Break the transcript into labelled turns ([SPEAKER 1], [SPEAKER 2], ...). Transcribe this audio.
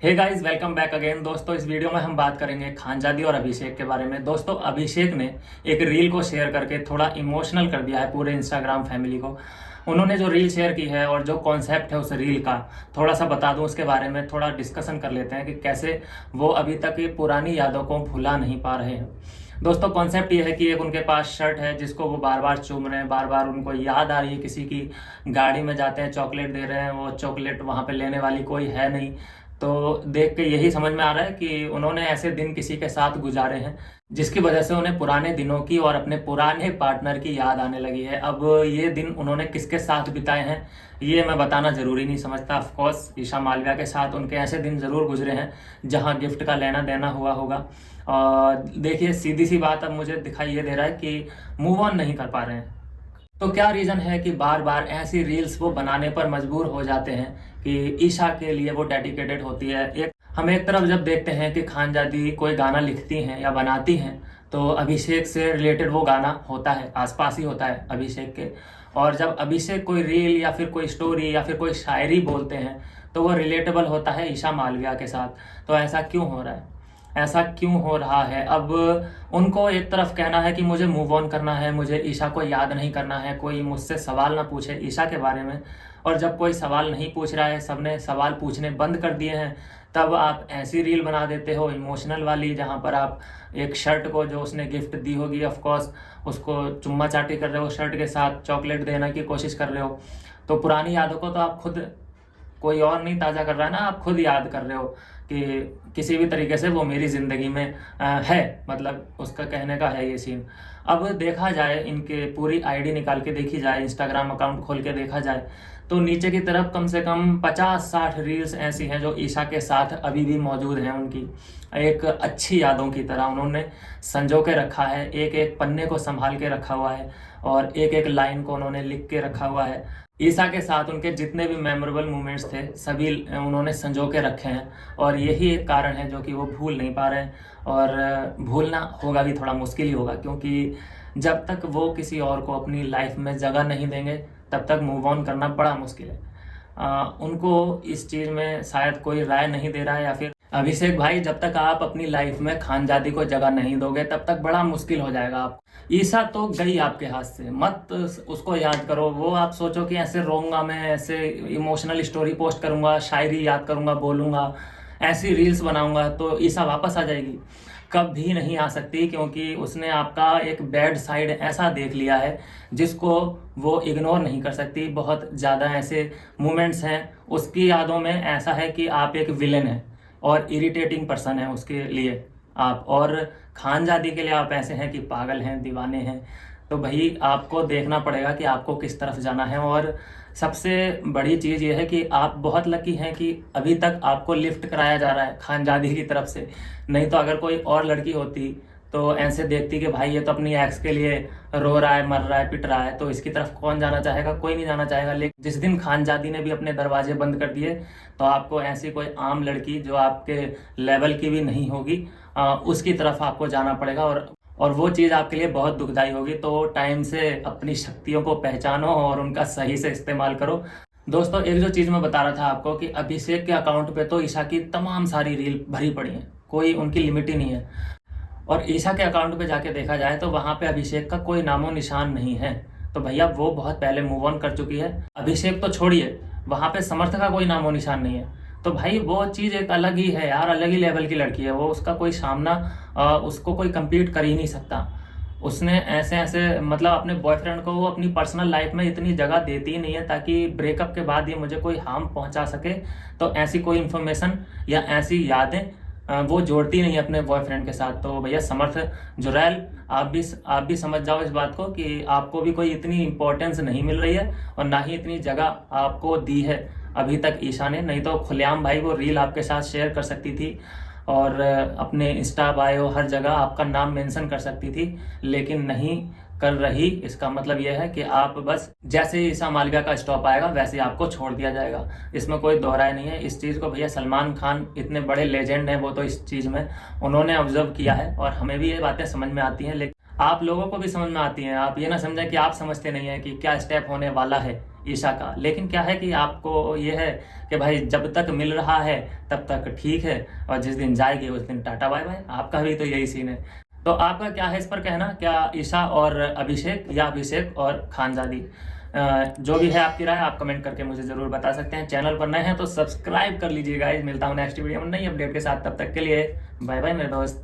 [SPEAKER 1] हे guys, welcome back again. दोस्तों, इस video में हम बात करेंगे खानजादी और अभिषेक के बारे में। दोस्तों, अभिषेक ने एक रील को शेयर करके थोड़ा इमोशनल कर दिया है पूरे इंस्टाग्राम फैमिली को। उन्होंने जो रील शेयर की है और जो कॉन्सेप्ट है उस रील का थोड़ा सा बता दूं, उसके बारे में थोड़ा डिस्कशन कर लेते हैं कि कैसे वो अभी तक ये पुरानी यादों को भुला नहीं पा रहे हैं। दोस्तों, कॉन्सेप्ट ये है कि एक उनके पास शर्ट है जिसको वो बार बार चूम रहे हैं, बार बार उनको याद आ रही है किसी की। गाड़ी में जाते हैं, चॉकलेट दे रहे हैं, वो चॉकलेट वहां पे लेने वाली कोई है नहीं। तो देख के यही समझ में आ रहा है कि उन्होंने ऐसे दिन किसी के साथ गुजारे हैं जिसकी वजह से उन्हें पुराने दिनों की और अपने पुराने पार्टनर की याद आने लगी है। अब ये दिन उन्होंने किसके साथ बिताए हैं ये मैं बताना जरूरी नहीं समझता। ऑफ कोर्स ईशा मालविया के साथ उनके ऐसे दिन जरूर गुजरे हैं जहां गिफ्ट का लेना देना हुआ होगा। और देखिए, सीधी सी बात अब मुझे दिखाई ये दे रहा है कि मूव ऑन नहीं कर पा रहे हैं। तो क्या रीजन है कि बार बार ऐसी रील्स वो बनाने पर मजबूर हो जाते हैं कि ईशा के लिए वो डेडिकेटेड होती है। हम एक तरफ जब देखते हैं कि खानजादी कोई गाना लिखती हैं या बनाती हैं तो अभिषेक से रिलेटेड वो गाना होता है, आसपास ही होता है अभिषेक के। और जब अभिषेक कोई रील या फिर कोई स्टोरी या फिर कोई शायरी बोलते हैं तो वो रिलेटेबल होता है ईशा मालविया के साथ। तो ऐसा क्यों हो रहा है? ऐसा क्यों हो रहा है? अब उनको एक तरफ कहना है कि मुझे मूव ऑन करना है, मुझे ईशा को याद नहीं करना है, कोई मुझसे सवाल ना पूछे ईशा के बारे में। और जब कोई सवाल नहीं पूछ रहा है, सबने सवाल पूछने बंद कर दिए हैं, तब आप ऐसी रील बना देते हो इमोशनल वाली, जहां पर आप एक शर्ट को जो उसने गिफ्ट दी होगी ऑफ कोर्स उसको चुम्मा चाटी कर रहे हो, शर्ट के साथ चॉकलेट देने की कोशिश कर रहे हो। तो पुरानी यादों को तो आप खुद, कोई और नहीं ताज़ा कर रहा है ना, आप खुद याद कर रहे हो कि किसी भी तरीके से वो मेरी ज़िंदगी में है। मतलब उसका कहने का है ये सीन। अब देखा जाए, इनके पूरी आईडी निकाल के देखी जाए, इंस्टाग्राम अकाउंट खोल के देखा जाए तो नीचे की तरफ कम से कम 50-60 रील्स ऐसी हैं जो ईशा के साथ अभी भी मौजूद हैं। उनकी एक अच्छी यादों की तरह उन्होंने संजो के रखा है, एक एक पन्ने को संभाल के रखा हुआ है और एक एक लाइन को उन्होंने लिख के रखा हुआ है। ईशा के साथ उनके जितने भी मेमोरेबल मोमेंट्स थे सभी उन्होंने संजो के रखे हैं और यही एक कारण है जो कि वो भूल नहीं पा रहे हैं। और भूलना होगा भी, थोड़ा मुश्किल ही होगा, क्योंकि जब तक वो किसी और को अपनी लाइफ में जगह नहीं देंगे तब तक मूव ऑन करना बड़ा मुश्किल है। उनको इस चीज़ में शायद कोई राय नहीं दे रहा है, या फिर अभिषेक भाई, जब तक आप अपनी लाइफ में खानजादी को जगह नहीं दोगे तब तक बड़ा मुश्किल हो जाएगा आपको। ईशा तो गई आपके हाथ से, मत उसको याद करो। वो आप सोचो कि ऐसे रोऊंगा मैं, ऐसे इमोशनल स्टोरी पोस्ट करूंगा, शायरी याद करूंगा, बोलूंगा, ऐसी रील्स बनाऊंगा तो ईशा वापस आ जाएगी। कभी नहीं आ सकती, क्योंकि उसने आपका एक बैड साइड ऐसा देख लिया है जिसको वो इग्नोर नहीं कर सकती। बहुत ज़्यादा ऐसे मोमेंट्स हैं उसकी यादों में, ऐसा है कि आप एक विलेन हैं और इरिटेटिंग पर्सन है उसके लिए आप, और खानजादी के लिए आप ऐसे हैं कि पागल हैं, दीवाने हैं। तो भाई आपको देखना पड़ेगा कि आपको किस तरफ जाना है। और सबसे बड़ी चीज़ ये है कि आप बहुत लकी हैं कि अभी तक आपको लिफ्ट कराया जा रहा है खानजादी की तरफ से। नहीं तो अगर कोई और लड़की होती तो ऐसे देखती कि भाई ये तो अपनी एक्स के लिए रो रहा है, मर रहा है, पिट रहा है, तो इसकी तरफ कौन जाना चाहेगा? कोई नहीं जाना चाहेगा। लेकिन जिस दिन खानजादी ने भी अपने दरवाजे बंद कर दिए तो आपको ऐसी कोई आम लड़की जो आपके लेवल की भी नहीं होगी उसकी तरफ आपको जाना पड़ेगा। और वो चीज़ आपके लिए बहुत दुखदाई होगी। तो टाइम से अपनी शक्तियों को पहचानो और उनका सही से इस्तेमाल करो। दोस्तों, एक जो चीज़ मैं बता रहा था आपको कि अभिषेक के अकाउंट पे तो ईशा की तमाम सारी रील भरी पड़ी हैं, कोई उनकी लिमिट ही नहीं है। और ईशा के अकाउंट पे जाके देखा जाए तो वहाँ पे अभिषेक का कोई नामो निशान नहीं है। तो भैया वो बहुत पहले मूव ऑन कर चुकी है। अभिषेक तो छोड़िए, वहाँ पे समर्थ का कोई नामो निशान नहीं है। तो भाई वो चीज़ एक अलग ही है यार, अलग ही लेवल की लड़की है वो। उसका कोई सामना उसको कोई कम्पीट कर ही नहीं सकता। उसने ऐसे ऐसे मतलब अपने बॉयफ्रेंड को वो अपनी पर्सनल लाइफ में इतनी जगह देती ही नहीं है ताकि ब्रेकअप के बाद ये मुझे कोई हार्म पहुंचा सके। तो ऐसी कोई इन्फॉर्मेशन या ऐसी यादें वो जोड़ती नहीं अपने बॉयफ्रेंड के साथ। तो भैया समर्थ जुरैल, आप भी समझ जाओ इस बात को कि आपको भी कोई इतनी इंपॉर्टेंस नहीं मिल रही है और ना ही इतनी जगह आपको दी है अभी तक ईशा ने। नहीं तो खुलेआम भाई वो रील आपके साथ शेयर कर सकती थी और अपने इंस्टा बायो हर जगह आपका नाम मेंशन कर सकती थी, लेकिन नहीं कर रही। इसका मतलब यह है कि आप बस जैसे ही ईशा मालविया का स्टॉप आएगा वैसे ही आपको छोड़ दिया जाएगा। इसमें कोई दोहराए नहीं है। इस चीज़ को भैया सलमान खान इतने बड़े लेजेंड हैं, वो तो इस चीज़ में उन्होंने ऑब्जर्व किया है और हमें भी ये बातें समझ में आती हैं, लेकिन आप लोगों को भी समझ में आती हैं। आप ये ना समझें कि आप समझते नहीं हैं कि क्या स्टेप होने वाला है ईशा का। लेकिन क्या है कि आपको ये है कि भाई जब तक मिल रहा है तब तक ठीक है, और जिस दिन जाएगी उस दिन टाटा बाय बाय। आपका भी तो यही सीन है। तो आपका क्या है इस पर कहना, क्या ईशा और अभिषेक या अभिषेक और खानजादी? जो भी है आपकी राय आप कमेंट करके मुझे ज़रूर बता सकते हैं। चैनल पर नए हैं तो सब्सक्राइब कर लीजिएगा। मिलता हूँ नेक्स्ट वीडियो में नई अपडेट के साथ, तब तक के लिए बाय बाय मेरे दोस्त।